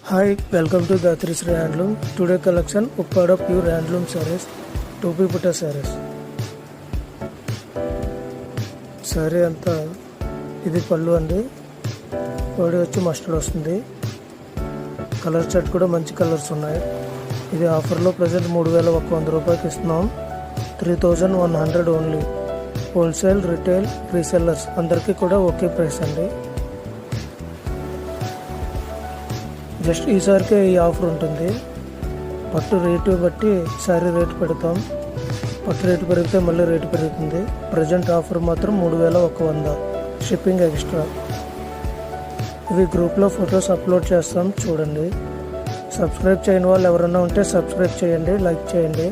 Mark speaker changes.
Speaker 1: Hi, welcome to Gayathri Sri Handloom. Today collection Uppada pure handloom sarees, topi putta sarees. Sorry అంతా ఇది పళ్ళు అండి. Body వచ్చి mustard వస్తుంది. కలర్ చార్ట్ కూడా మంచి కలర్స్ ఉన్నాయి. ఇది ఆఫర్లో ప్రజెంట్ 3100 రూపాయలకి ఇస్తున్నాం. 3100 ఓన్లీ. హోల్సేల్, రిటైల్, రీసెల్లర్స్ అందరికీ కూడా ఒకే ప్రైస్ అండి. జస్ట్ ఈసారికే ఈ ఆఫర్ ఉంటుంది. పట్టు రేటు బట్టి శారీ రేటు పెడతాం. పట్టు రేటు పెరిగితే మళ్ళీ రేటు పెరుగుతుంది. ప్రజెంట్ ఆఫర్ మాత్రం 3100, షిప్పింగ్ ఎక్స్ట్రా. ఇవి గ్రూప్లో ఫొటోస్ అప్లోడ్ చేస్తాం, చూడండి. సబ్స్క్రైబ్ చేయని వాళ్ళు ఎవరైనా ఉంటే సబ్స్క్రైబ్ చేయండి, లైక్ చేయండి.